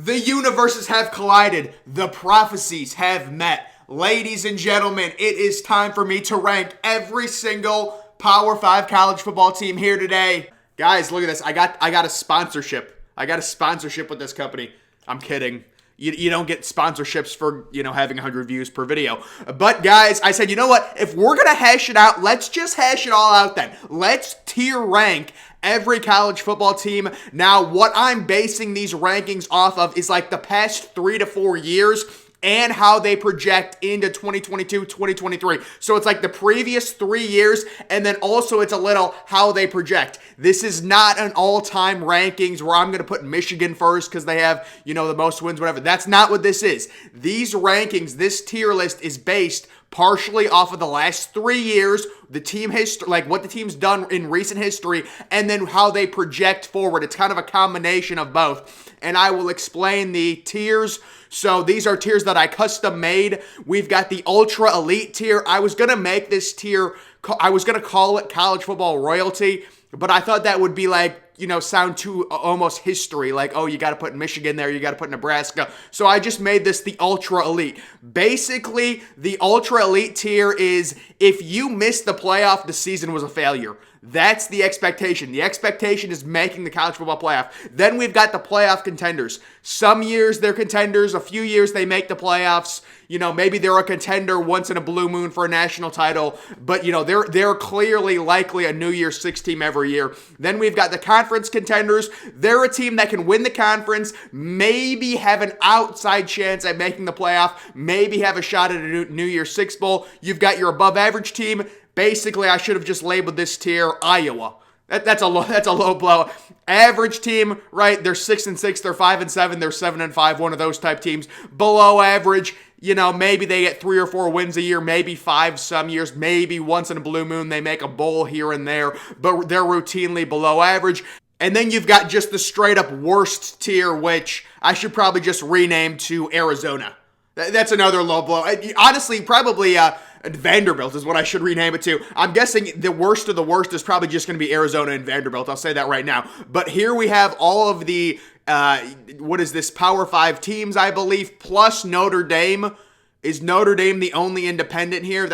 The universes have collided. The prophecies have met. Ladies and gentlemen, it is time for me to rank every single Power 5 college football team here today. Guys, look at this. I got a sponsorship. I got a sponsorship with this company. I'm kidding. You don't get sponsorships for, having 100 views per video. But guys, I said, you know what? If we're going to hash it out, let's just hash it all out then. Let's tier rank every college football team. Now, what I'm basing these rankings off of is like the past 3 to 4 years and how they project into 2022, 2023. So it's like the previous 3 years, and then also it's a little how they project. This is not an all-time rankings where I'm going to put Michigan first because they have, the most wins, whatever. That's not what this is. These rankings, this tier list is based partially off of the last 3 years, the team history, like what the team's done in recent history, and then how they project forward. It's kind of a combination of both. And I will explain the tiers. So these are tiers that I custom made. We've got the Ultra Elite tier. I was going to make this tier, I was going to call it College Football Royalty, but I thought that would be like, sound too almost history. Like, oh, you got to put Michigan there, you got to put Nebraska. So I just made this the Ultra Elite. Basically, the Ultra Elite tier is if you missed the playoff, the season was a failure. That's the expectation. The expectation is making the college football playoff. Then we've got the playoff contenders. Some years they're contenders. A few years they make the playoffs. Maybe they're a contender once in a blue moon for a national title. But, they're clearly likely a New Year's Six team every year. Then we've got the conference contenders. They're a team that can win the conference, maybe have an outside chance at making the playoff, maybe have a shot at a New Year's Six bowl. You've got your above average team. Basically, I should have just labeled this tier Iowa. That's a low blow. Average team, right? They're 6-6, they're 5-7, they're 7-5, one of those type teams. Below average, maybe they get 3 or 4 wins a year, maybe 5 some years, maybe once in a blue moon they make a bowl here and there, but they're routinely below average. And then you've got just the straight up worst tier, which I should probably just rename to Arizona. That's another low blow. Honestly, probably Vanderbilt is what I should rename it to. I'm guessing the worst of the worst is probably just going to be Arizona and Vanderbilt. I'll say that right now. But here we have all of the, Power 5 teams, I believe, plus Notre Dame. Is Notre Dame the only independent here?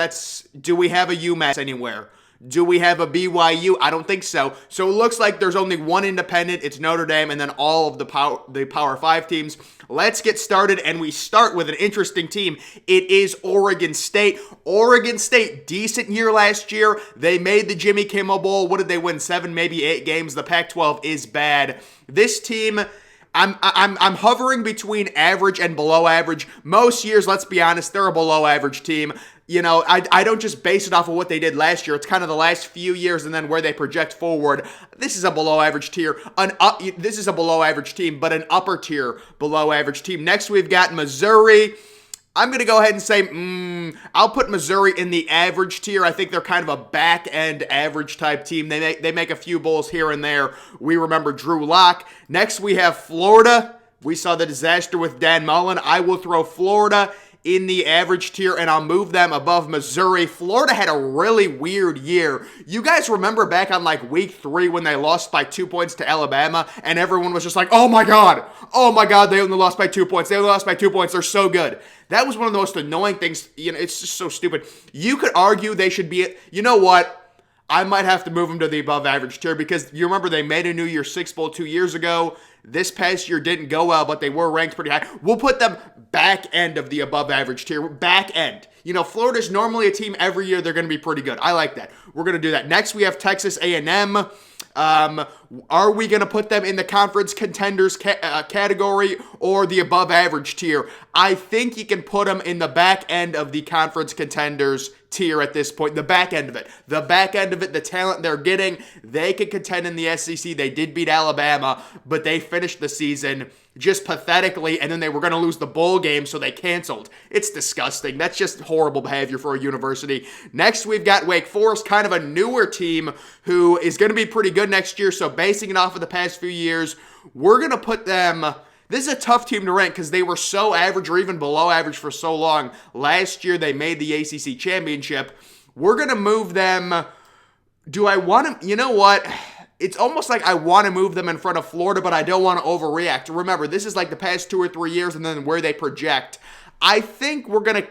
Do we have a UMass anywhere? Do we have a BYU? I don't think so. So it looks like there's only one independent. It's Notre Dame, and then all of the Power 5 teams. Let's get started, and we start with an interesting team. It is Oregon State. Oregon State, decent year last year. They made the Jimmy Kimmel Bowl. What did they win? 7, maybe 8 games. The Pac-12 is bad. This team, I'm hovering between average and below average. Most years, let's be honest, they're a below average team. I don't just base it off of what they did last year. It's kind of the last few years and then where they project forward. This is a below average tier. This is a below average team, but an upper tier below average team. Next, we've got Missouri. I'm going to go ahead and say, I'll put Missouri in the average tier. I think they're kind of a back-end average type team. They make a few bowls here and there. We remember Drew Lock. Next, we have Florida. We saw the disaster with Dan Mullen. I will throw Florida in the average tier, and I'll move them above Missouri. Florida had a really weird year. You guys remember back on like week 3 when they lost by 2 points to Alabama, and everyone was just like, oh my God, they only lost by 2 points. They only lost by 2 points. They're so good. That was one of the most annoying things. It's just so stupid. You could argue they should be, what? I might have to move them to the above average tier because you remember they made a New Year's Six Bowl 2 years ago. This past year didn't go well, but they were ranked pretty high. We'll put them back end of the above average tier. Back end. Florida's normally a team every year. They're going to be pretty good. I like that. We're going to do that. Next, we have Texas A&M. Are we going to put them in the conference contenders category or the above average tier? I think you can put them in the back end of the conference contenders tier at this point. The back end of it. The talent they're getting, they could contend in the SEC. They did beat Alabama, but they finished the season just pathetically, and then they were going to lose the bowl game, so they canceled. It's disgusting. That's just horrible behavior for a university. Next, we've got Wake Forest, kind of a newer team who is going to be pretty good next year, so basing it off of the past few years, we're going to put them... This is a tough team to rank because they were so average or even below average for so long. Last year, they made the ACC championship. We're going to move them... Do I want them... You know what? it's almost like I want to move them in front of Florida, but I don't want to overreact. Remember, this is like the past 2 or 3 years and then where they project. I think we're going to,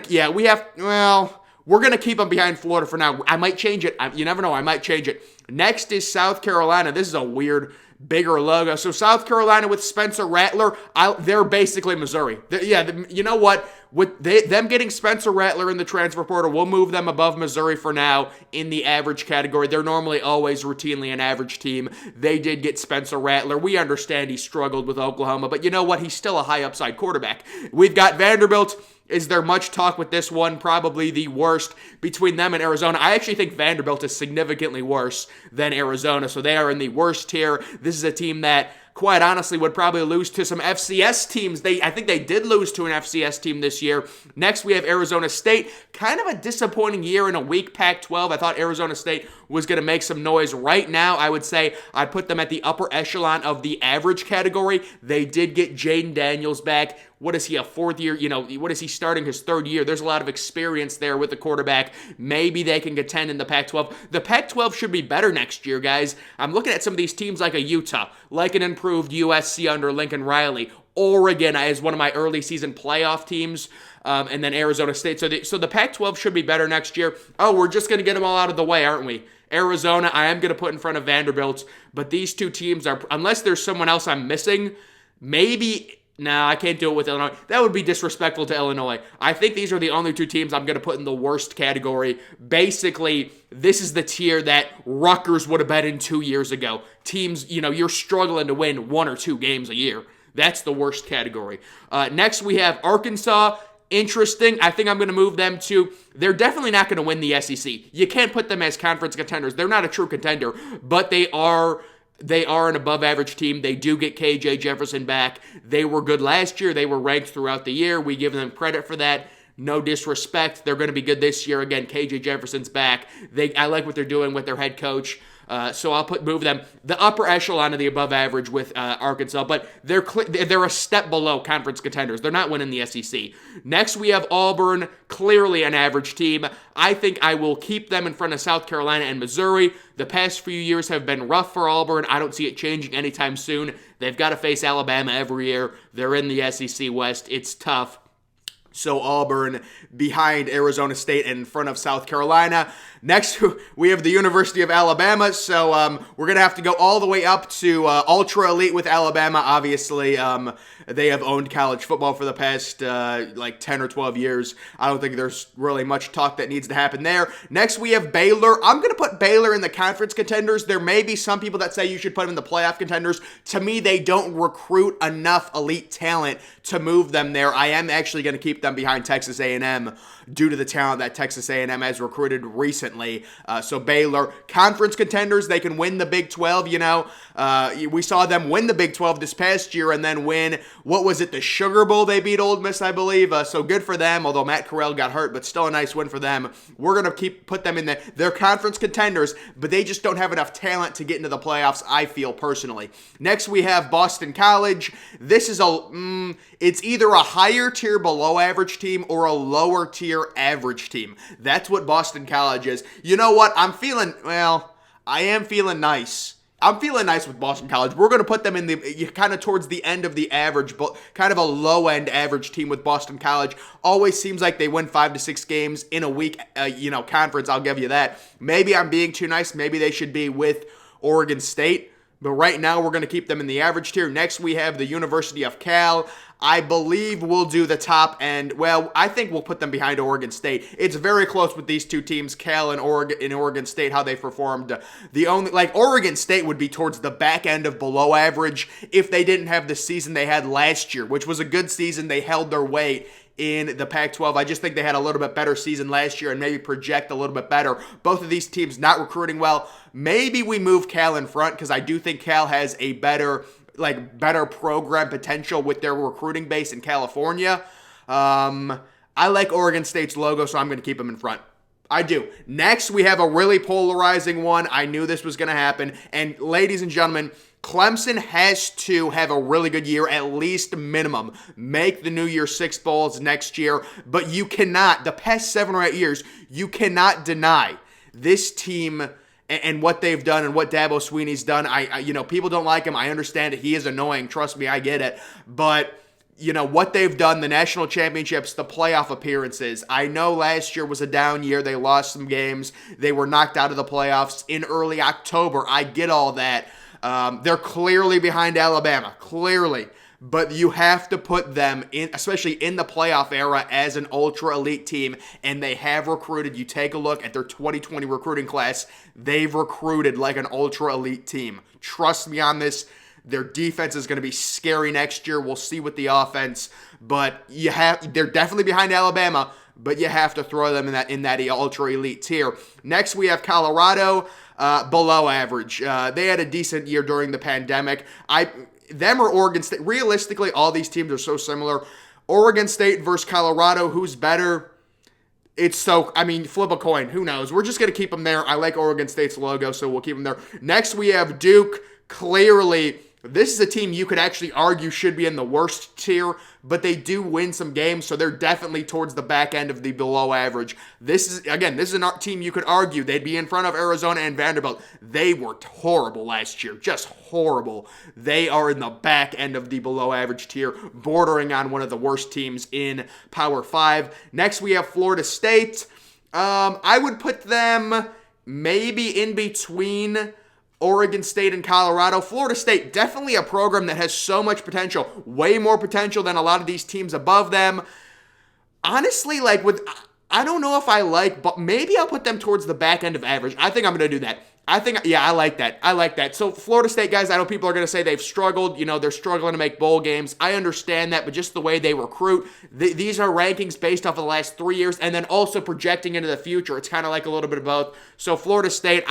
yeah, we're going to keep them behind Florida for now. I might change it. You never know. I might change it. Next is South Carolina. This is a weird, bigger logo. So South Carolina with Spencer Rattler, they're basically Missouri. You know what? With them getting Spencer Rattler in the transfer portal, we'll move them above Missouri for now in the average category. They're normally always routinely an average team. They did get Spencer Rattler. We understand he struggled with Oklahoma, but you know what? He's still a high upside quarterback. We've got Vanderbilt. Is there much talk with this one? Probably the worst between them and Arizona. I actually think Vanderbilt is significantly worse than Arizona, so they are in the worst tier. This is a team that, quite honestly, would probably lose to some FCS teams. I think they did lose to an FCS team this year. Next, we have Arizona State. Kind of a disappointing year in a weak Pac-12. I thought Arizona State was going to make some noise. Right now, I would say I'd put them at the upper echelon of the average category. They did get Jaden Daniels back. What is he, a fourth year? What is he starting his third year? There's a lot of experience there with the quarterback. Maybe they can contend in the Pac-12. The Pac-12 should be better next year, guys. I'm looking at some of these teams like a Utah, like an improved USC under Lincoln Riley. Oregon as one of my early season playoff teams, and then Arizona State. So the Pac-12 should be better next year. Oh, we're just going to get them all out of the way, aren't we? Arizona, I am going to put in front of Vanderbilt, but these two teams are, unless there's someone else I'm missing, maybe... No, I can't do it with Illinois. That would be disrespectful to Illinois. I think these are the only two teams I'm going to put in the worst category. Basically, this is the tier that Rutgers would have been in 2 years ago. Teams, you're struggling to win 1 or 2 games a year. That's the worst category. Next, we have Arkansas. Interesting. I think I'm going to move them to... They're definitely not going to win the SEC. You can't put them as conference contenders. They're not a true contender, but they are an above-average team. They do get KJ Jefferson back. They were good last year. They were ranked throughout the year. We give them credit for that. No disrespect. They're going to be good this year. Again, KJ Jefferson's back. I like what they're doing with their head coach. So I'll move them the upper echelon of the above average with Arkansas, but they're a step below conference contenders. They're not winning the SEC. Next, we have Auburn, clearly an average team. I think I will keep them in front of South Carolina and Missouri. The past few years have been rough for Auburn. I don't see it changing anytime soon. They've got to face Alabama every year. They're in the SEC West. It's tough. So Auburn behind Arizona State and in front of South Carolina. Next, we have the University of Alabama. So we're going to have to go all the way up to ultra elite with Alabama. Obviously, they have owned college football for the past 10 or 12 years. I don't think there's really much talk that needs to happen there. Next, we have Baylor. I'm going to put Baylor in the conference contenders. There may be some people that say you should put them in the playoff contenders. To me, they don't recruit enough elite talent to move them there. I am actually going to keep them behind Texas A&M due to the talent that Texas A&M has recruited recently. So Baylor, conference contenders, they can win the Big 12, we saw them win the Big 12 this past year and then win, the Sugar Bowl they beat Ole Miss, I believe. So good for them, although Matt Corral got hurt, but still a nice win for them. We're going to put them in they're conference contenders, but they just don't have enough talent to get into the playoffs, I feel personally. Next, we have Boston College. This is it's either a higher tier below average team or a lower tier average team. That's what Boston College is. You know what? I am feeling nice. I'm feeling nice with Boston College. We're going to put them in the kind of towards the end of the average, but kind of a low-end average team with Boston College. Always seems like they win 5 to 6 games in a week, conference. I'll give you that. Maybe I'm being too nice. Maybe they should be with Oregon State. But right now, we're going to keep them in the average tier. Next, we have the University of Cal. I believe we'll do the top end. Well, I think we'll put them behind Oregon State. It's very close with these two teams, Cal and Oregon State, how they performed. Oregon State would be towards the back end of below average if they didn't have the season they had last year, which was a good season. They held their weight in the Pac-12. I just think they had a little bit better season last year and maybe project a little bit better. Both of these teams not recruiting well. Maybe we move Cal in front because I do think Cal has a better program potential with their recruiting base in California. I like Oregon State's logo, so I'm going to keep them in front. I do. Next, we have a really polarizing one. I knew this was going to happen. And ladies and gentlemen, Clemson has to have a really good year, at least minimum. Make the New Year's Six Bowls next year. But you cannot, the past 7 or 8 years, you cannot deny this team and what they've done and what Dabo Swinney's done. People don't like him. I understand it. He is annoying. Trust me, I get it. But what they've done, the national championships, the playoff appearances. I know last year was a down year. They lost some games. They were knocked out of the playoffs in early October. I get all that. They're clearly behind Alabama. Clearly. But you have to put them in, especially in the playoff era, as an ultra elite team, and they have recruited. You take a look at their 2020 recruiting class. They've recruited like an ultra elite team. Trust me on this. Their defense is going to be scary next year. We'll see with the offense, but they're definitely behind Alabama, but you have to throw them in that ultra elite tier. Next, we have Colorado, below average. They had a decent year during the pandemic. Them or Oregon State. Realistically, all these teams are so similar. Oregon State versus Colorado, who's better? Flip a coin. Who knows? We're just going to keep them there. I like Oregon State's logo, so we'll keep them there. Next, we have Duke. Clearly, this is a team you could actually argue should be in the worst tier, but they do win some games, so they're definitely towards the back end of the below average. This is a team you could argue they'd be in front of Arizona and Vanderbilt. They were horrible last year, just horrible. They are in the back end of the below average tier, bordering on one of the worst teams in Power 5. Next, we have Florida State. I would put them maybe in between Oregon State and Colorado. Florida State, definitely a program that has so much potential, way more potential than a lot of these teams above them. Honestly, I don't know if I like, but maybe I'll put them towards the back end of average. I think I'm going to do that. I like that. So Florida State, guys, I know people are going to say they've struggled. They're struggling to make bowl games. I understand that, but just the way they recruit, these are rankings based off of the last 3 years and then also projecting into the future. It's kind of like a little bit of both. So Florida State,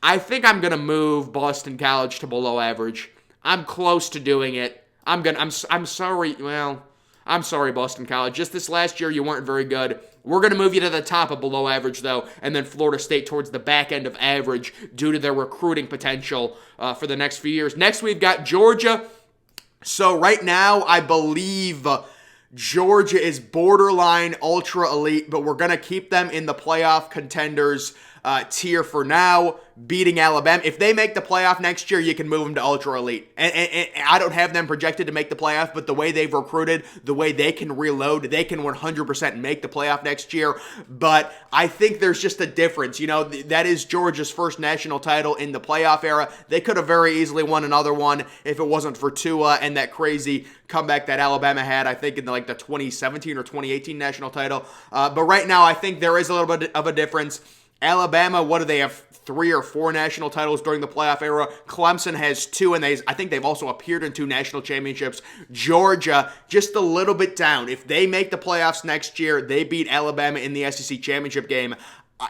I think I'm going to move Boston College to below average. I'm close to doing it. I'm sorry. Well, I'm sorry, Boston College. Just this last year, you weren't very good. We're going to move you to the top of below average, though, and then Florida State towards the back end of average due to their recruiting potential for the next few years. Next, we've got Georgia. So right now, I believe Georgia is borderline ultra elite, but we're going to keep them in the playoff contenders tier for now, beating Alabama. If they make the playoff next year, you can move them to ultra elite. And I don't have them projected to make the playoff, but the way they've recruited, the way they can reload, they can 100% make the playoff next year. But I think there's just a difference. That is Georgia's first national title in the playoff era. They could have very easily won another one if it wasn't for Tua and that crazy comeback that Alabama had, I think, in the 2017 or 2018 national title. But right now, I think there is a little bit of a difference. Alabama, what do they have? 3 or 4 national titles during the playoff era. Clemson has 2, and I think they've also appeared in 2 national championships. Georgia, just a little bit down. If they make the playoffs next year, they beat Alabama in the SEC championship game,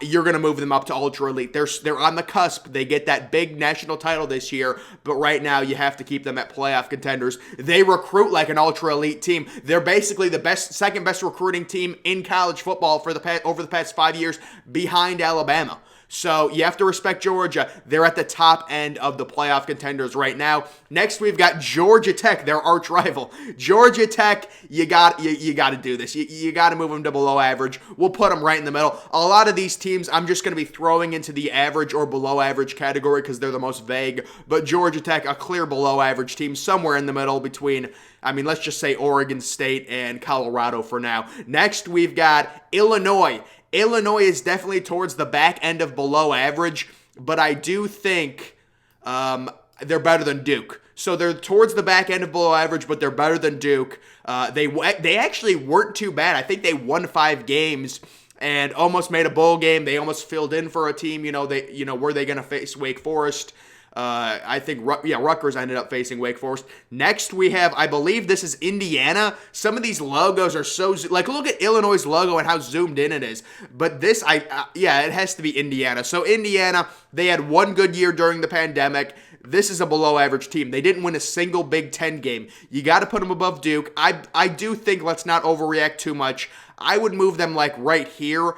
you're going to move them up to ultra elite. They're on the cusp. They get that big national title this year, but right now you have to keep them at playoff contenders. They recruit like an ultra elite team. They're basically the second best recruiting team in college football over the past 5 years, behind Alabama. So you have to respect Georgia. They're at the top end of the playoff contenders right now. Next, we've got Georgia Tech, their arch rival. Georgia Tech, you got to do this. You got to move them to below average. We'll put them right in the middle. A lot of these teams, I'm just going to be throwing into the average or below average category because they're the most vague. But Georgia Tech, a clear below average team, somewhere in the middle between, let's just say Oregon State and Colorado for now. Next, we've got Illinois. Illinois is definitely towards the back end of below average, but I do think they're better than Duke. So they're towards the back end of below average, but they're better than Duke. They actually weren't too bad. I think they won 5 games and almost made a bowl game. They almost filled in for a team. Were they going to face Wake Forest? I think, Rutgers ended up facing Wake Forest. Next, we have, I believe this is Indiana. Some of these logos are so, look at Illinois' logo and how zoomed in it is. But this, it has to be Indiana. So Indiana, they had one good year during the pandemic. This is a below average team. They didn't win a single Big Ten game. You got to put them above Duke. I do think, let's not overreact too much. I would move them right here.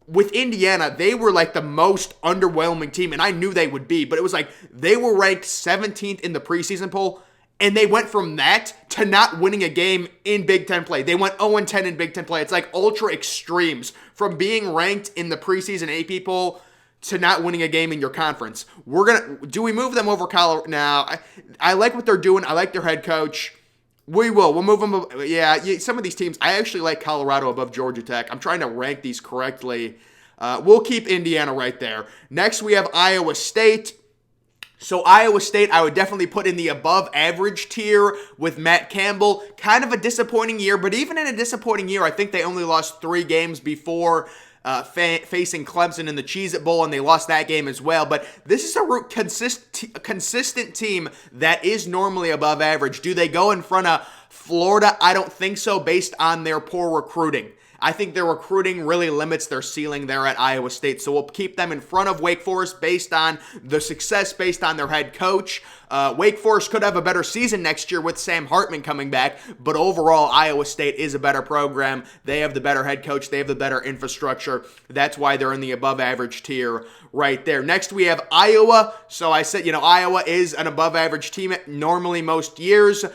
With Indiana, they were the most underwhelming team, and I knew they would be, but it was they were ranked 17th in the preseason poll, and they went from that to not winning a game in Big Ten play. They went 0-10 in Big Ten play. It's ultra extremes from being ranked in the preseason AP poll to not winning a game in your conference. Do we move them over Colorado? Now, I like what they're doing. I like their head coach. We'll move them. Yeah, some of these teams, I actually like Colorado above Georgia Tech. I'm trying to rank these correctly. We'll keep Indiana right there. Next, we have Iowa State. So Iowa State, I would definitely put in the above average tier with Matt Campbell. Kind of a disappointing year, but even in a disappointing year, I think they only lost 3 games before facing Clemson in the Cheez-It Bowl, and they lost that game as well. But this is a consistent team that is normally above average. Do they go in front of Florida? I don't think so, based on their poor recruiting. I think their recruiting really limits their ceiling there at Iowa State. So we'll keep them in front of Wake Forest based on the success, based on their head coach. Wake Forest could have a better season next year with Sam Hartman coming back, but overall, Iowa State is a better program. They have the better head coach. They have the better infrastructure. That's why they're in the above average tier right there. Next, we have Iowa. So I said, Iowa is an above average team normally most years.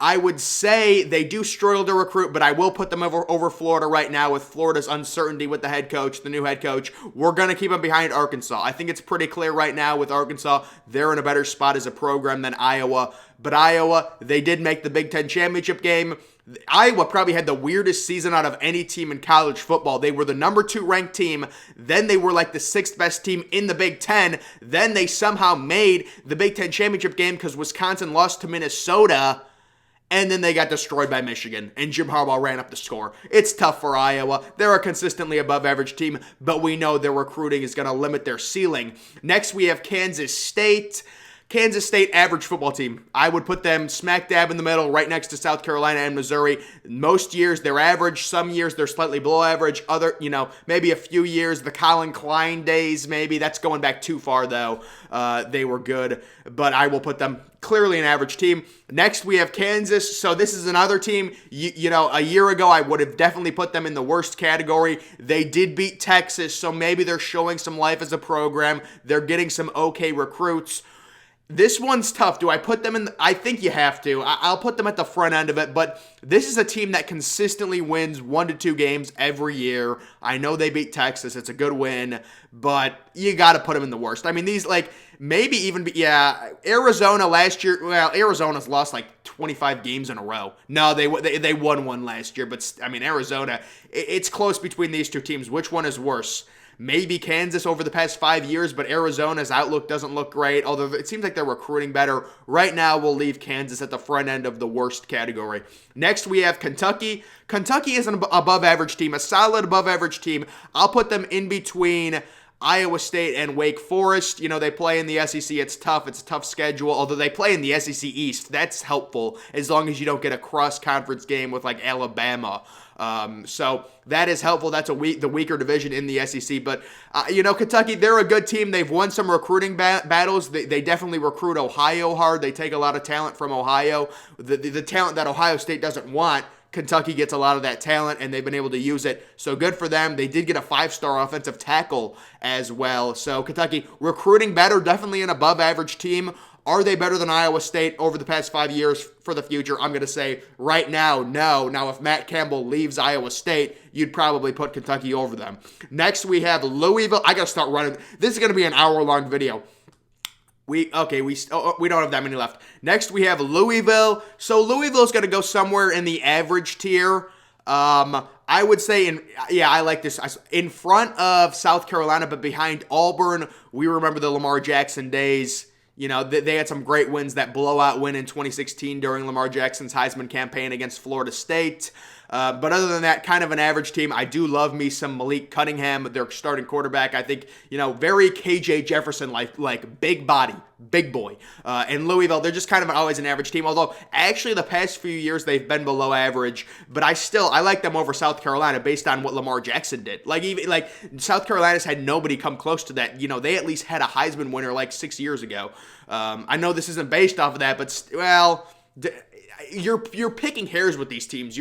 I would say they do struggle to recruit, but I will put them over Florida right now with Florida's uncertainty with the head coach, the new head coach. We're going to keep them behind Arkansas. I think it's pretty clear right now with Arkansas, they're in a better spot as a program than Iowa. But Iowa, they did make the Big Ten championship game. Iowa probably had the weirdest season out of any team in college football. They were the number 2 ranked team. Then they were like the 6th best team in the Big Ten. Then they somehow made the Big Ten championship game because Wisconsin lost to Minnesota. And then they got destroyed by Michigan, and Jim Harbaugh ran up the score. It's tough for Iowa. They're a consistently above average team, but we know their recruiting is going to limit their ceiling. Next, we have Kansas State. Kansas State average football team. I would put them smack dab in the middle, right next to South Carolina and Missouri. Most years they're average. Some years they're slightly below average. Other, maybe a few years, the Colin Klein days, maybe. That's going back too far, though. They were good, but I will put them clearly an average team. Next, we have Kansas. So this is another team, a year ago, I would have definitely put them in the worst category. They did beat Texas, so maybe they're showing some life as a program. They're getting some okay recruits. This one's tough. Do I put them in? I think you have to. I'll put them at the front end of it, but this is a team that consistently wins 1 to 2 games every year. I know they beat Texas. It's a good win, but you got to put them in the worst. I mean, these, maybe even, Arizona last year, Arizona's lost 25 games in a row. No, they won one last year, but, Arizona, it's close between these two teams. Which one is worse? Maybe Kansas over the past 5 years, but Arizona's outlook doesn't look great, although it seems like they're recruiting better. Right now, we'll leave Kansas at the front end of the worst category. Next, we have Kentucky. Kentucky is an above-average team, a solid above-average team. I'll put them in between Iowa State and Wake Forest. They play in the SEC. It's tough. It's a tough schedule, although they play in the SEC East. That's helpful as long as you don't get a cross-conference game with, Alabama. So that is helpful. That's the weaker division in the SEC. But, Kentucky, they're a good team. They've won some recruiting battles. They definitely recruit Ohio hard. They take a lot of talent from Ohio. The talent that Ohio State doesn't want, Kentucky gets a lot of that talent, and they've been able to use it. So good for them. They did get a 5-star offensive tackle as well. So Kentucky, recruiting better, definitely an above-average team. Are they better than Iowa State over the past 5 years for the future? I'm going to say right now, no. Now, if Matt Campbell leaves Iowa State, you'd probably put Kentucky over them. Next, we have Louisville. I got to start running. This is going to be an hour-long video. We don't have that many left. Next, we have Louisville. So Louisville's going to go somewhere in the average tier. I would say, I like this. In front of South Carolina, but behind Auburn. We remember the Lamar Jackson days. They had some great wins. That blowout win in 2016 during Lamar Jackson's Heisman campaign against Florida State. But other than that, kind of an average team. I do love me some Malik Cunningham, their starting quarterback. I think, very KJ Jefferson like big body, big boy. And Louisville, they're just kind of always an average team. Although, actually, the past few years, they've been below average. But I like them over South Carolina based on what Lamar Jackson did. South Carolina's had nobody come close to that. They at least had a Heisman winner 6 years ago. I know this isn't based off of that, but, you're picking hairs with these teams.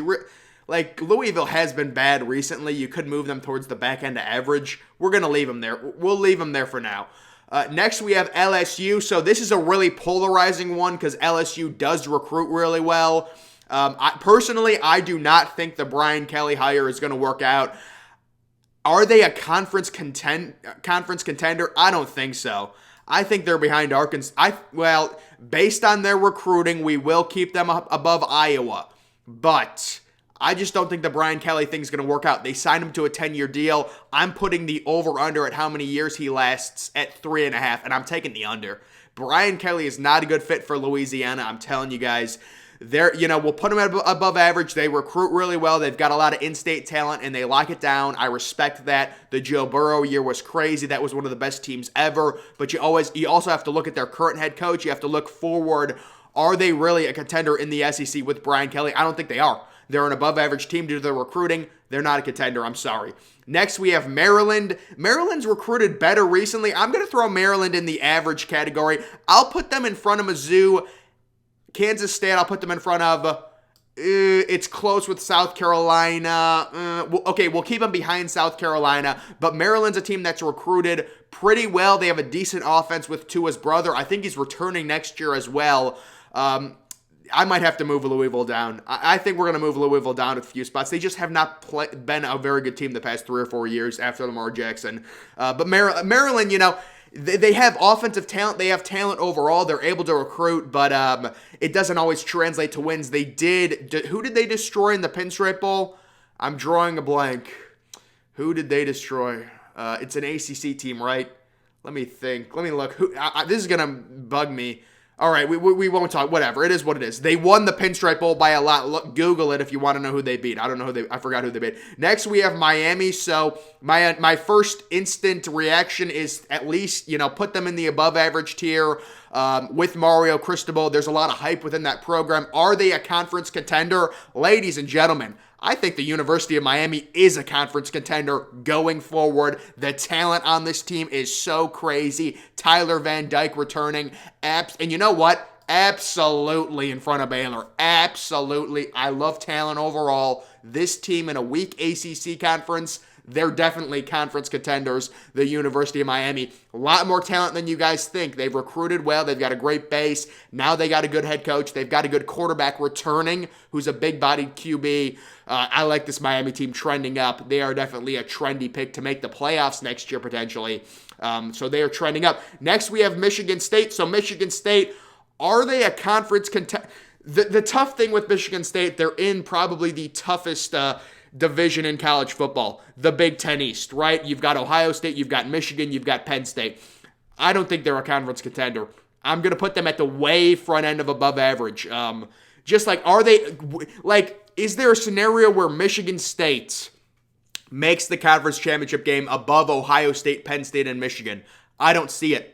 Louisville has been bad recently. You could move them towards the back end of average. We're going to leave them there. We'll leave them there for now. Next, we have LSU. So this is a really polarizing one because LSU does recruit really well. I do not think the Brian Kelly hire is going to work out. Are they a conference contender? I don't think so. I think they're behind Arkansas. Well, based on their recruiting, we will keep them above Iowa. But I just don't think the Brian Kelly thing's going to work out. They signed him to a 10-year deal. I'm putting the over-under at how many years he lasts at 3.5, and I'm taking the under. Brian Kelly is not a good fit for Louisiana. I'm telling you guys. We'll put them at above average. They recruit really well. They've got a lot of in-state talent, and they lock it down. I respect that. The Joe Burrow year was crazy. That was one of the best teams ever. But you also have to look at their current head coach. You have to look forward. Are they really a contender in the SEC with Brian Kelly? I don't think they are. They're an above-average team due to their recruiting. They're not a contender. I'm sorry. Next, we have Maryland. Maryland's recruited better recently. I'm going to throw Maryland in the average category. I'll put them in front of Mizzou. Kansas State, I'll put them in front of. It's close with South Carolina. We'll keep them behind South Carolina. But Maryland's a team that's recruited pretty well. They have a decent offense with Tua's brother. I think he's returning next year as well. I might have to move Louisville down. I think we're going to move Louisville down a few spots. They just have not been a very good team the past 3 or 4 years after Lamar Jackson. But Maryland, they have offensive talent. They have talent overall. They're able to recruit, but it doesn't always translate to wins. Who did they destroy in the Pinstripe Bowl? I'm drawing a blank. Who did they destroy? It's an ACC team, right? Let me think. Let me look. This is going to bug me. All right, we won't talk. Whatever. It is what it is. They won the Pinstripe Bowl by a lot. Google it if you want to know who they beat. I don't know I forgot who they beat. Next, we have Miami. So my first instant reaction is at least, put them in the above average tier with Mario Cristobal. There's a lot of hype within that program. Are they a conference contender? Ladies and gentlemen, I think the University of Miami is a conference contender going forward. The talent on this team is so crazy. Tyler Van Dyke returning. And you know what? Absolutely in front of Baylor. Absolutely. I love talent overall. This team in a weak ACC conference, they're definitely conference contenders, the University of Miami. A lot more talent than you guys think. They've recruited well. They've got a great base. Now they got a good head coach. They've got a good quarterback returning who's a big-bodied QB. I like this Miami team trending up. They are definitely a trendy pick to make the playoffs next year potentially. So they are trending up. Next, we have Michigan State. So Michigan State, are they a conference contender? The tough thing with Michigan State, they're in probably the toughest division in college football, the Big Ten East, right? You've got Ohio State, you've got Michigan, you've got Penn State. I don't think they're a conference contender. I'm going to put them at the way front end of above average. Is there a scenario where Michigan State makes the conference championship game above Ohio State, Penn State, and Michigan? I don't see it.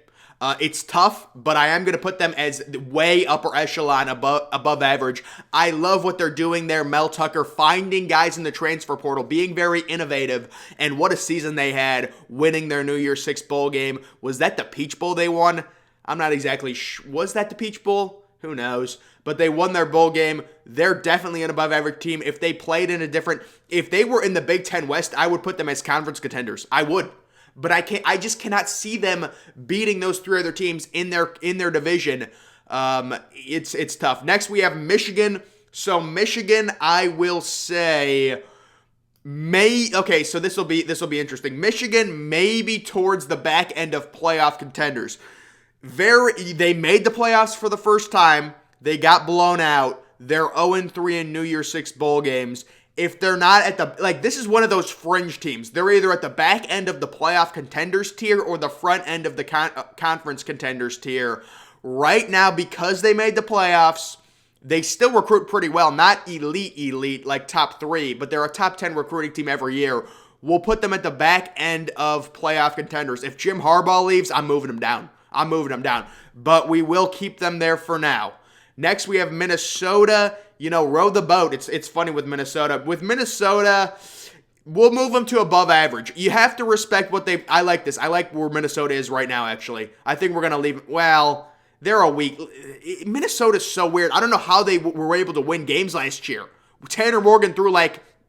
It's tough, but I am going to put them as way upper echelon above average. I love what they're doing there. Mel Tucker finding guys in the transfer portal, being very innovative, and what a season they had, winning their New Year's Six bowl game. Was that the Peach Bowl they won? I'm not exactly sure. Was that the Peach Bowl? Who knows? But they won their bowl game. They're definitely an above average team. If they were in the Big Ten West, I would put them as conference contenders. I would. But I just cannot see them beating those 3 other teams in their division. It's tough. Next, we have Michigan. So Michigan, I will say, so this will be interesting. Michigan maybe towards the back end of playoff contenders. They made the playoffs for the first time. They got blown out. They're 0-3 in New Year's Six bowl games. If they're not at this is one of those fringe teams. They're either at the back end of the playoff contenders tier or the front end of the conference contenders tier. Right now, because they made the playoffs, they still recruit pretty well. Not elite, like top 3, but they're a top 10 recruiting team every year. We'll put them at the back end of playoff contenders. If Jim Harbaugh leaves, I'm moving them down. But we will keep them there for now. Next, we have Minnesota. Row the boat. It's funny with Minnesota. With Minnesota, we'll move them to above average. You have to respect I like this. I like where Minnesota is right now, actually. I think we're going to leave. Well, they're a weak. Minnesota's so weird. I don't know how they were able to win games last year. Tanner Morgan threw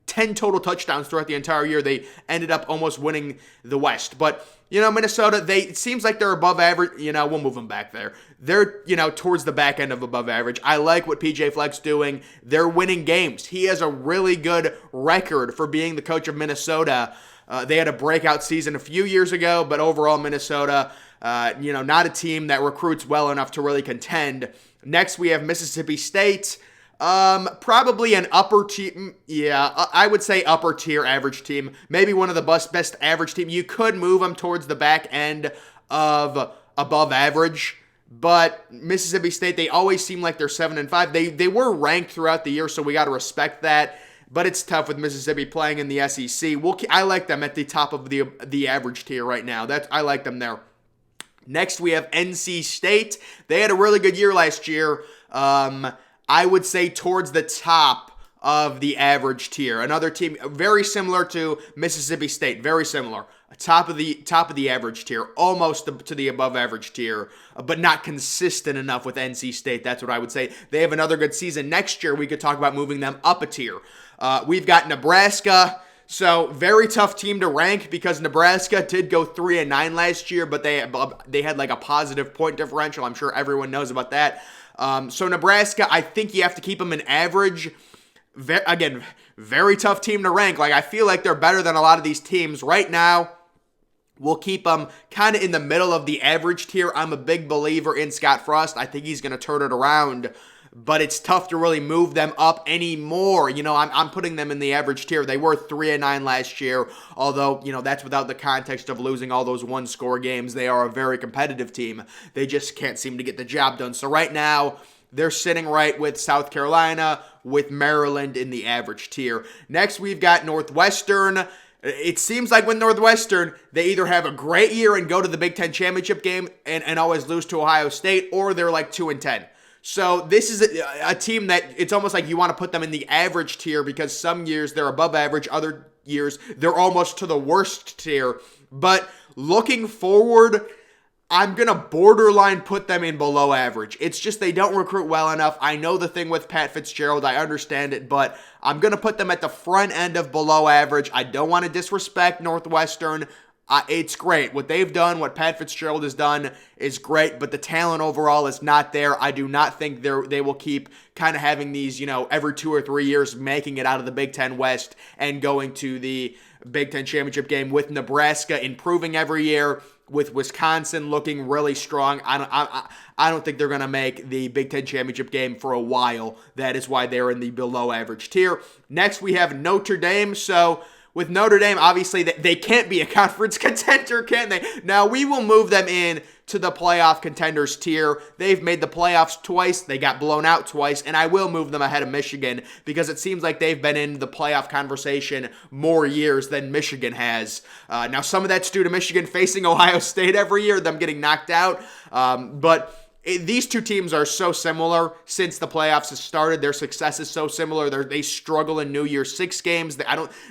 10 total touchdowns throughout the entire year. They ended up almost winning the West. But, Minnesota, it seems like they're above average. We'll move them back there. They're, towards the back end of above average. I like what PJ Fleck's doing. They're winning games. He has a really good record for being the coach of Minnesota. They had a breakout season a few years ago, but overall Minnesota, not a team that recruits well enough to really contend. Next, we have Mississippi State. Probably an upper team. Yeah, I would say upper tier average team. Maybe one of the best average team. You could move them towards the back end of above average. But Mississippi State, they always seem like they're 7-5. They were ranked throughout the year, so we got to respect that. But it's tough with Mississippi playing in the SEC. I like them at the top of the average tier right now. I like them there. Next, we have NC State. They had a really good year last year. I would say towards the top of the average tier. Another team very similar to Mississippi State, very similar. Top of the average tier, almost to the above average tier, but not consistent enough with NC State. That's what I would say. They have another good season next year. We could talk about moving them up a tier. We've got Nebraska. So very tough team to rank because Nebraska did go 3-9 last year, but they had like a positive point differential. I'm sure everyone knows about that. So Nebraska, I think you have to keep them in average. Again, very tough team to rank. Like I feel like they're better than a lot of these teams right now. We'll keep them kind of in the middle of the average tier. I'm a big believer in Scott Frost. I think he's going to turn it around. But it's tough to really move them up anymore. I'm putting them in the average tier. They were 3-9 last year, although, that's without the context of losing all those one-score games. They are a very competitive team. They just can't seem to get the job done. So right now, they're sitting right with South Carolina, with Maryland in the average tier. Next, we've got Northwestern. It seems like with Northwestern, they either have a great year and go to the Big Ten championship game and always lose to Ohio State, or they're like 2-10. So this is a team that it's almost like you want to put them in the average tier because some years they're above average, other years they're almost to the worst tier. But looking forward, I'm going to borderline put them in below average. It's just they don't recruit well enough. I know the thing with Pat Fitzgerald. I understand it, but I'm going to put them at the front end of below average. I don't want to disrespect Northwestern. It's great. What they've done, what Pat Fitzgerald has done is great, but the talent overall is not there. I do not think they will keep kind of having these, every 2 or 3 years making it out of the Big Ten West and going to the Big Ten championship game with Nebraska improving every year, with Wisconsin looking really strong. I don't think they're going to make the Big Ten championship game for a while. That is why they're in the below average tier. Next, we have Notre Dame. So with Notre Dame, obviously, they can't be a conference contender, can they? Now, we will move them in to the playoff contenders tier. They've made the playoffs twice. They got blown out twice, and I will move them ahead of Michigan because it seems like they've been in the playoff conversation more years than Michigan has. Now, some of that's due to Michigan facing Ohio State every year, them getting knocked out, but these two teams are so similar since the playoffs have started. Their success is so similar. They struggle in New Year's Six games.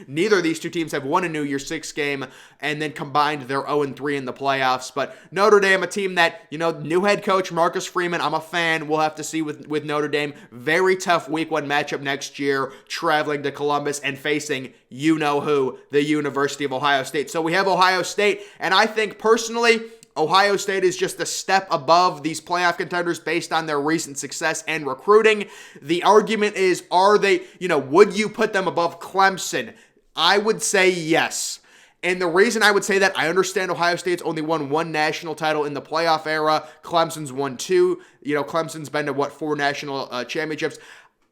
Neither of these two teams have won a New Year's Six game, and then combined they're 0-3 in the playoffs. But Notre Dame, a team that, new head coach Marcus Freeman, I'm a fan. We'll have to see with Notre Dame. Very tough week 1 matchup next year, traveling to Columbus and facing who, the University of Ohio State. So we have Ohio State, and I think personally, Ohio State is just a step above these playoff contenders based on their recent success and recruiting. The argument is, are they, would you put them above Clemson? I would say yes. And the reason I would say that, I understand Ohio State's only won 1 national title in the playoff era. Clemson's won 2. Clemson's been to 4 national championships.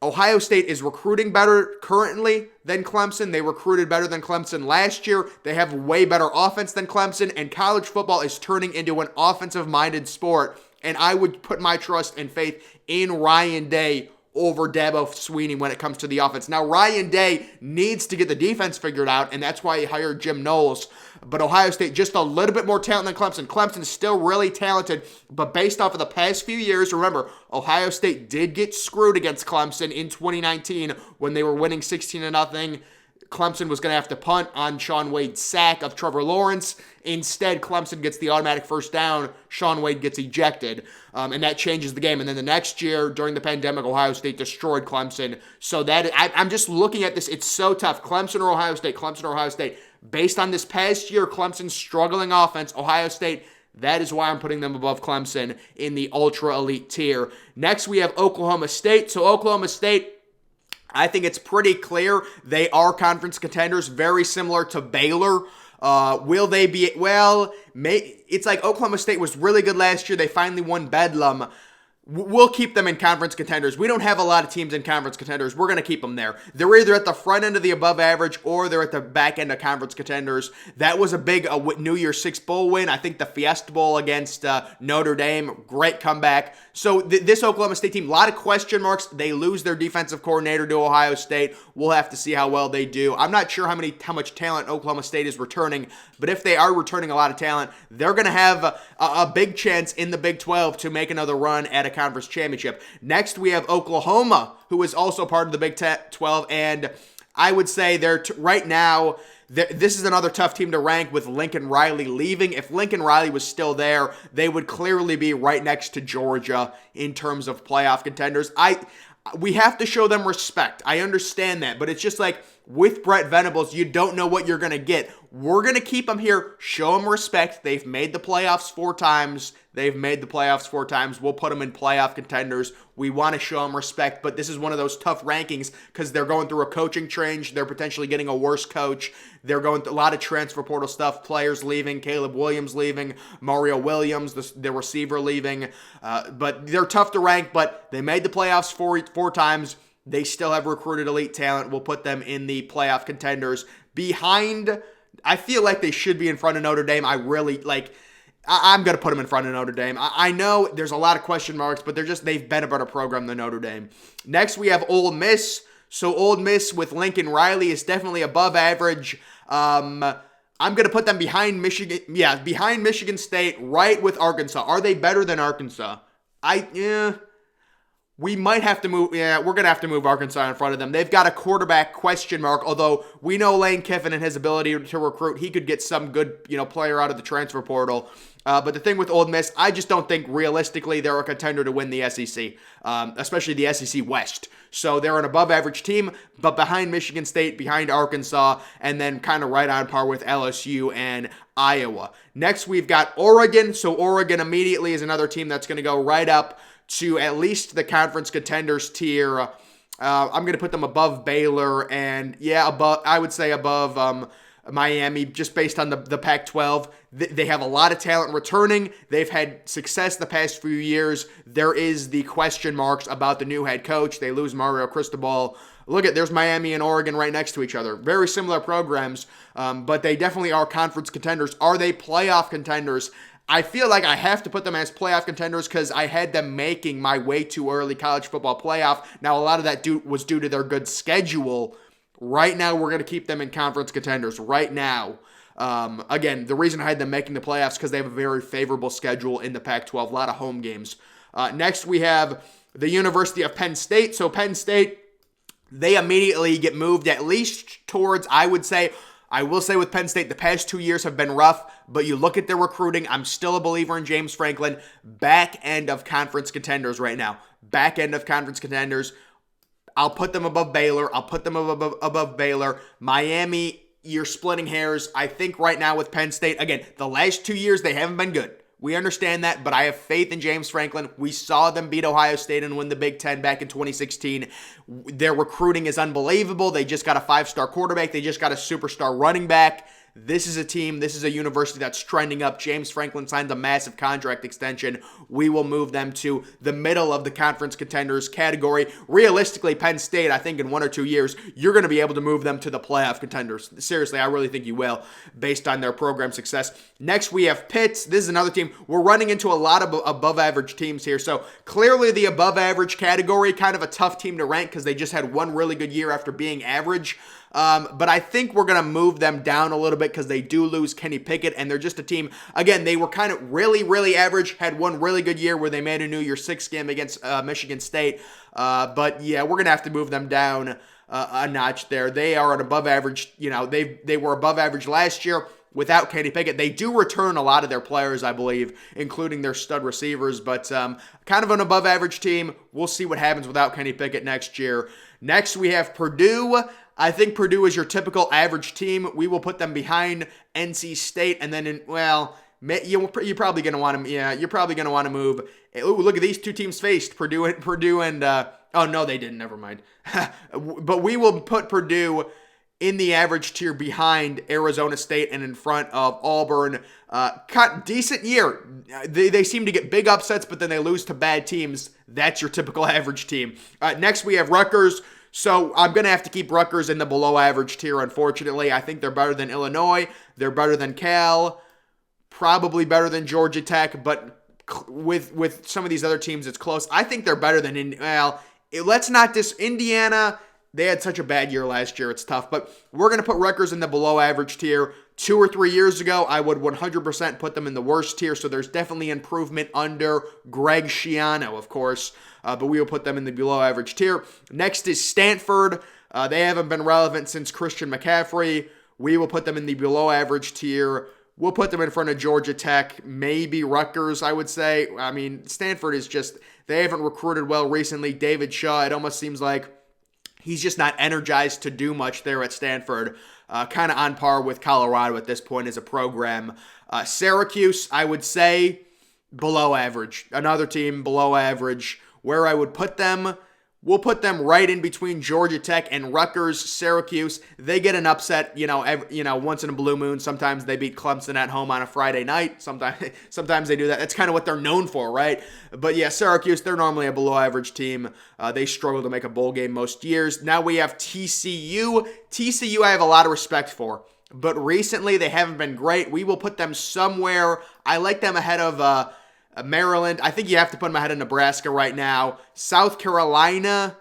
Ohio State is recruiting better currently than Clemson. They recruited better than Clemson last year. They have way better offense than Clemson, and college football is turning into an offensive-minded sport, and I would put my trust and faith in Ryan Day over Dabo Swinney when it comes to the offense. Now, Ryan Day needs to get the defense figured out, and that's why he hired Jim Knowles. But Ohio State, just a little bit more talent than Clemson. Clemson's still really talented, but based off of the past few years, remember, Ohio State did get screwed against Clemson in 2019 when they were winning 16-0. Clemson was going to have to punt on Shaun Wade's sack of Trevor Lawrence. Instead, Clemson gets the automatic first down. Shaun Wade gets ejected, and that changes the game. And then the next year, during the pandemic, Ohio State destroyed Clemson. So I'm just looking at this. It's so tough. Clemson or Ohio State, Clemson or Ohio State. Based on this past year, Clemson's struggling offense, Ohio State, that is why I'm putting them above Clemson in the ultra-elite tier. Next, we have Oklahoma State. So Oklahoma State, I think it's pretty clear they are conference contenders, very similar to Baylor. Will they be? Well, it's like Oklahoma State was really good last year. They finally won Bedlam. We'll keep them in conference contenders. We don't have a lot of teams in conference contenders. We're going to keep them there. They're either at the front end of the above average or they're at the back end of conference contenders. That was a big New Year's Six Bowl win. I think the Fiesta Bowl against Notre Dame, great comeback. So this Oklahoma State team, a lot of question marks. They lose their defensive coordinator to Ohio State. We'll have to see how well they do. I'm not sure how much talent Oklahoma State is returning, but if they are returning a lot of talent, they're going to have a big chance in the Big 12 to make another run at a conference championship. Next, we have Oklahoma, who is also part of the Big 12, and I would say they're right now, this is another tough team to rank with Lincoln Riley leaving. If Lincoln Riley was still there, they would clearly be right next to Georgia in terms of playoff contenders. We have to show them respect. I understand that, but it's just like with Brent Venables, you don't know what you're going to get. We're going to keep them here, show them respect. They've made the playoffs 4 times. We'll put them in playoff contenders. We want to show them respect, but this is one of those tough rankings because they're going through a coaching change. They're potentially getting a worse coach. They're going through a lot of transfer portal stuff, players leaving, Caleb Williams leaving, Mario Williams, the receiver leaving. But they're tough to rank, but they made the playoffs 4 times. They still have recruited elite talent. We'll put them in the playoff contenders. Behind, I feel like they should be in front of Notre Dame. I'm going to put them in front of Notre Dame. I know there's a lot of question marks, but they've been a better program than Notre Dame. Next, we have Ole Miss. So Ole Miss with Lincoln Riley is definitely above average. I'm going to put them behind Michigan. Yeah, behind Michigan State, right with Arkansas. Are they better than Arkansas? We might have to move. Yeah, we're going to have to move Arkansas in front of them. They've got a quarterback question mark, although we know Lane Kiffin and his ability to recruit. He could get some good, player out of the transfer portal. But the thing with Ole Miss, I just don't think realistically they're a contender to win the SEC, especially the SEC West. So they're an above-average team, but behind Michigan State, behind Arkansas, and then kind of right on par with LSU and Iowa. Next, we've got Oregon. So Oregon immediately is another team that's going to go right up to at least the conference contenders tier. I'm going to put them above Baylor and, I would say above Miami, just based on the Pac-12. They have a lot of talent returning. They've had success the past few years. There is the question marks about the new head coach. They lose Mario Cristobal. There's Miami and Oregon right next to each other. Very similar programs, but they definitely are conference contenders. Are they playoff contenders? I feel like I have to put them as playoff contenders because I had them making my way too early college football playoff. Now, a lot of that was due to their good schedule. Right now, we're going to keep them in conference contenders. Right now. Again, the reason I had them making the playoffs is because they have a very favorable schedule in the Pac-12. A lot of home games. Next, we have the University of Penn State. So Penn State, they immediately get moved at least towards, I will say with Penn State, the past 2 years have been rough, but you look at their recruiting, I'm still a believer in James Franklin. Back end of conference contenders right now. Back end of conference contenders. I'll put them above Baylor. Above Baylor. Miami, you're splitting hairs. I think right now with Penn State, again, the last 2 years, they haven't been good. We understand that, but I have faith in James Franklin. We saw them beat Ohio State and win the Big Ten back in 2016. Their recruiting is unbelievable. They just got a 5-star quarterback. They just got a superstar running back. This is a university that's trending up. James Franklin signed a massive contract extension. We will move them to the middle of the conference contenders category. Realistically, Penn State, I think in 1 or 2 years, you're going to be able to move them to the playoff contenders. Seriously, I really think you will, based on their program success. Next, we have Pitt. This is another team. We're running into a lot of above-average teams here. So clearly the above-average category, kind of a tough team to rank because they just had one really good year after being average. But I think we're going to move them down a little bit because they do lose Kenny Pickett, and they're just a team, again, they were kind of really, really average, had one really good year where they made a New Year's Six game against Michigan State. But yeah, we're going to have to move them down a notch there. They are an above average, they were above average last year without Kenny Pickett. They do return a lot of their players, I believe, including their stud receivers, but kind of an above average team. We'll see what happens without Kenny Pickett next year. Next, we have Purdue. I think Purdue is your typical average team. We will put them behind NC State, and then You're probably going to want to, yeah, you're probably going to want to move. Ooh, look at these two teams faced, Purdue and oh no, they didn't. Never mind. But we will put Purdue in the average tier behind Arizona State and in front of Auburn. Decent year. They seem to get big upsets, but then they lose to bad teams. That's your typical average team. Next, we have Rutgers. So I'm going to have to keep Rutgers in the below average tier, unfortunately. I think they're better than Illinois. They're better than Cal. Probably better than Georgia Tech, but with some of these other teams, it's close. I think they're better than Indiana. They had such a bad year last year. It's tough, but we're going to put Rutgers in the below average tier. 2 or 3 years ago, I would 100% put them in the worst tier, so there's definitely improvement under Greg Schiano, of course, but we will put them in the below average tier. Next is Stanford. They haven't been relevant since Christian McCaffrey. We will put them in the below average tier. We'll put them in front of Georgia Tech, maybe Rutgers, I would say. I mean, Stanford is just, they haven't recruited well recently. David Shaw, it almost seems like he's just not energized to do much there at Stanford. Kind of on par with Colorado at this point as a program. Syracuse, I would say, below average. Another team below average. Where I would put them, we'll put them right in between Georgia Tech and Rutgers. Syracuse, they get an upset, once in a blue moon. Sometimes they beat Clemson at home on a Friday night. Sometimes they do that. That's kind of what they're known for, right? But yeah, Syracuse, they're normally a below average team. They struggle to make a bowl game most years. Now we have TCU. TCU I have a lot of respect for, but recently they haven't been great. We will put them somewhere. I like them ahead of Maryland. I think you have to put them ahead of Nebraska right now. South Carolina,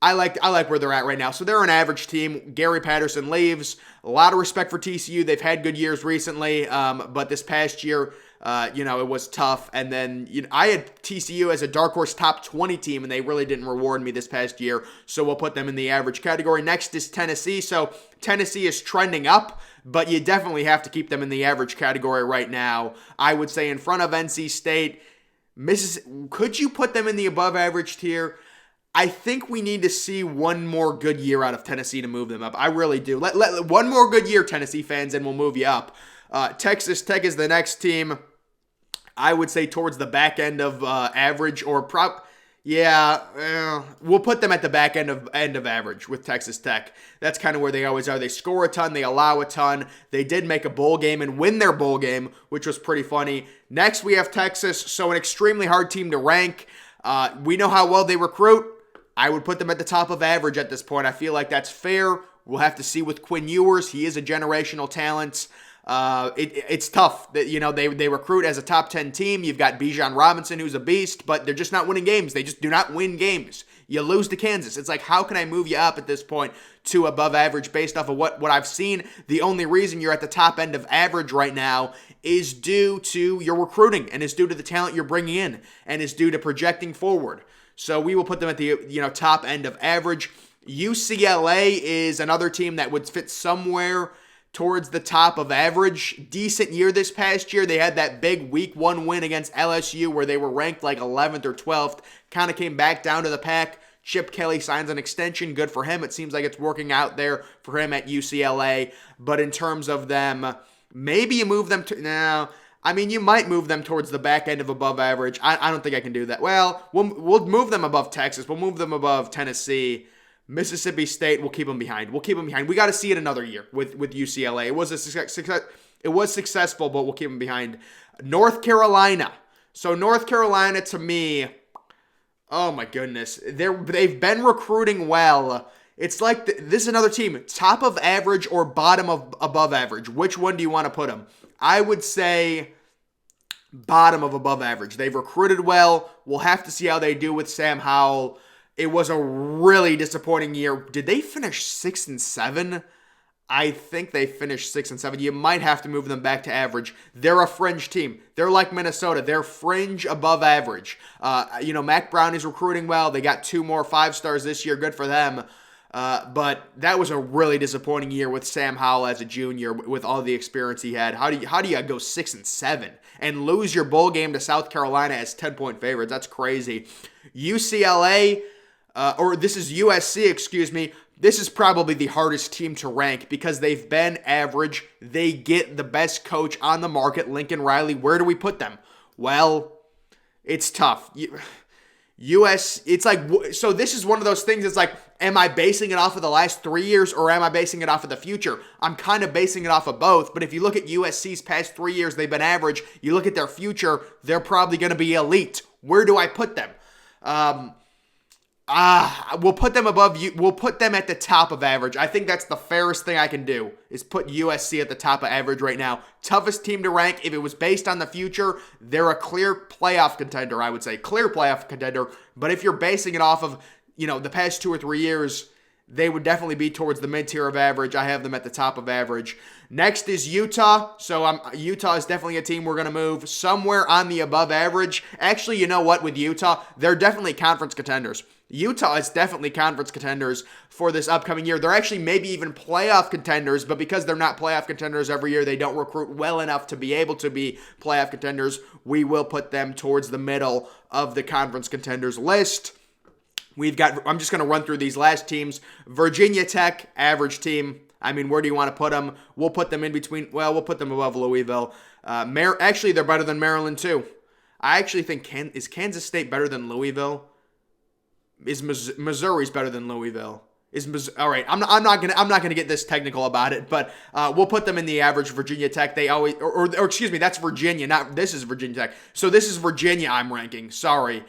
I like where they're at right now. So they're an average team. Gary Patterson leaves. A lot of respect for TCU. They've had good years recently, but this past year, it was tough. And then I had TCU as a dark horse top 20 team, and they really didn't reward me this past year. So we'll put them in the average category. Next is Tennessee. So Tennessee is trending up, but you definitely have to keep them in the average category right now. I would say in front of NC State. Could you put them in the above average tier? I think we need to see one more good year out of Tennessee to move them up. I really do. Let one more good year, Tennessee fans, and we'll move you up. Texas Tech is the next team. I would say towards the back end of average or we'll put them at the back end of average with Texas Tech. That's kind of where they always are. They score a ton. They allow a ton. They did make a bowl game and win their bowl game, which was pretty funny. Next, we have Texas. So an extremely hard team to rank. We know how well they recruit. I would put them at the top of average at this point. I feel like that's fair. We'll have to see with Quinn Ewers. He is a generational talent. It's tough that they recruit as a top 10 team. You've got Bijan Robinson, who's a beast, but they're just not winning games. They just do not win games. You lose to Kansas. It's like, how can I move you up at this point to above average based off of what I've seen? The only reason you're at the top end of average right now is due to your recruiting, and is due to the talent you're bringing in, and is due to projecting forward. So we will put them at the top end of average. UCLA is another team that would fit somewhere towards the top of average. Decent year this past year. They had that big week 1 win against LSU where they were ranked like 11th or 12th. Kind of came back down to the pack. Chip Kelly signs an extension. Good for him. It seems like it's working out there for him at UCLA. But in terms of them, maybe you move them to... No, I mean, you might move them towards the back end of above average. I don't think I can do that. Well, we'll move them above Texas. We'll move them above Tennessee. Mississippi State, we'll keep them behind. We got to see it another year with UCLA. It was a success. It was successful, but we'll keep them behind. North Carolina. So North Carolina, to me, oh my goodness, they've been recruiting well. It's like this is another team, top of average or bottom of above average. Which one do you want to put them? I would say bottom of above average. They've recruited well. We'll have to see how they do with Sam Howell. It was a really disappointing year. Did they finish 6-7? I think they finished 6-7. You might have to move them back to average. They're a fringe team. They're like Minnesota. They're fringe above average. Mac Brown is recruiting well. They got 2 more 5-stars this year. Good for them. But that was a really disappointing year with Sam Howell as a junior with all the experience he had. How do you go 6-7 and lose your bowl game to South Carolina as 10-point favorites? That's crazy. UCLA... this is USC, excuse me. This is probably the hardest team to rank because they've been average. They get the best coach on the market, Lincoln Riley. Where do we put them? Well, it's tough. It's like, so this is one of those things. It's like, am I basing it off of the last 3 years or am I basing it off of the future? I'm kind of basing it off of both. But if you look at USC's past 3 years, they've been average. You look at their future, they're probably going to be elite. Where do I put them? We'll put them above you. We'll put them at the top of average. I think that's the fairest thing I can do is put USC at the top of average right now. Toughest team to rank. If it was based on the future, they're a clear playoff contender, I would say. Clear playoff contender. But if you're basing it off of, the past 2 or 3 years, they would definitely be towards the mid-tier of average. I have them at the top of average. Next is Utah. So Utah is definitely a team we're going to move somewhere on the above average. Actually, you know what? With Utah, they're definitely conference contenders. Utah is definitely conference contenders for this upcoming year. They're actually maybe even playoff contenders, but because they're not playoff contenders every year, they don't recruit well enough to be able to be playoff contenders. We will put them towards the middle of the conference contenders list. I'm just going to run through these last teams. Virginia Tech, average team. I mean, where do you want to put them? We'll put them in between. Well, we'll put them above Louisville. Actually, they're better than Maryland, too. I actually think, is Kansas State better than Louisville? Is Missouri's better than Louisville? All right? I'm not gonna get this technical about it, but we'll put them in the average. Virginia Tech, they always, or excuse me, that's Virginia. This is Virginia Tech. So this is Virginia. I'm ranking. Sorry.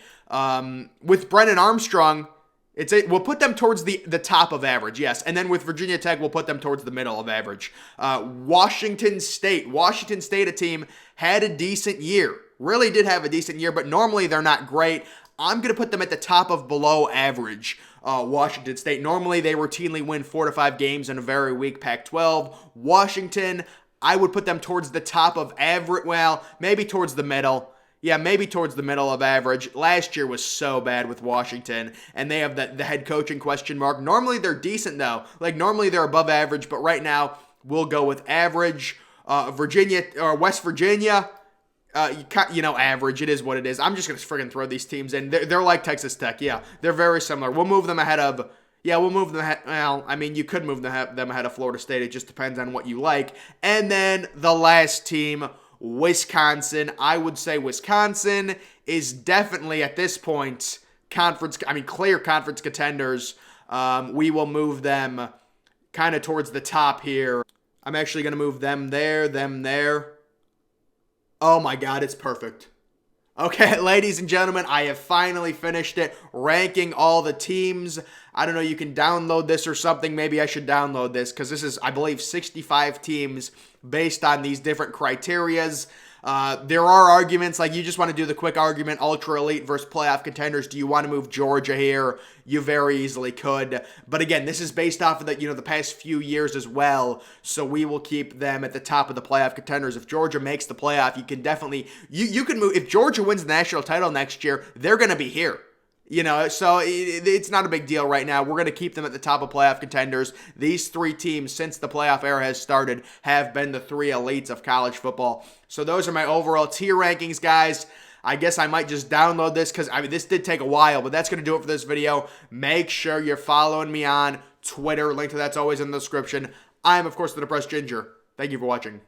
With Brennan Armstrong, we'll put them towards the top of average, yes. And then with Virginia Tech, we'll put them towards the middle of average. Washington State, a team had a decent year. Really did have a decent year, but normally they're not great. I'm going to put them at the top of below average. Washington State, normally they routinely win 4 to 5 games in a very weak Pac-12. Washington, I would put them towards the top of average. Well, maybe towards the middle. Yeah, maybe towards the middle of average. Last year was so bad with Washington, and they have the head coaching question mark. Normally they're decent, though. Normally they're above average, but right now we'll go with average. West Virginia, average. It is what it is. I'm just going to friggin' throw these teams in. They're like Texas Tech. Yeah, they're very similar. We'll move them ahead of... Yeah, we'll move them ahead. Well, I mean, you could move them ahead of Florida State. It just depends on what you like. And then the last team, Wisconsin. I would say Wisconsin is definitely at this point clear conference contenders. We will move them kind of towards the top here. I'm actually going to move them there. Oh my God, it's perfect. Okay, ladies and gentlemen, I have finally finished it, ranking all the teams. I don't know, you can download this or something. Maybe I should download this because this is, I believe, 65 teams based on these different criterias. There are arguments, like you just want to do the quick argument, ultra elite versus playoff contenders. Do you want to move Georgia here? You very easily could. But again, this is based off of the past few years as well. So we will keep them at the top of the playoff contenders. If Georgia makes the playoff, you can definitely, you can move. If Georgia wins the national title next year, they're going to be here. So it's not a big deal right now. We're going to keep them at the top of playoff contenders. These 3 teams, since the playoff era has started, have been the 3 elites of college football. So those are my overall tier rankings, guys. I guess I might just download this because, this did take a while, but that's going to do it for this video. Make sure you're following me on Twitter. Link to that's always in the description. I am, of course, the Depressed Ginger. Thank you for watching.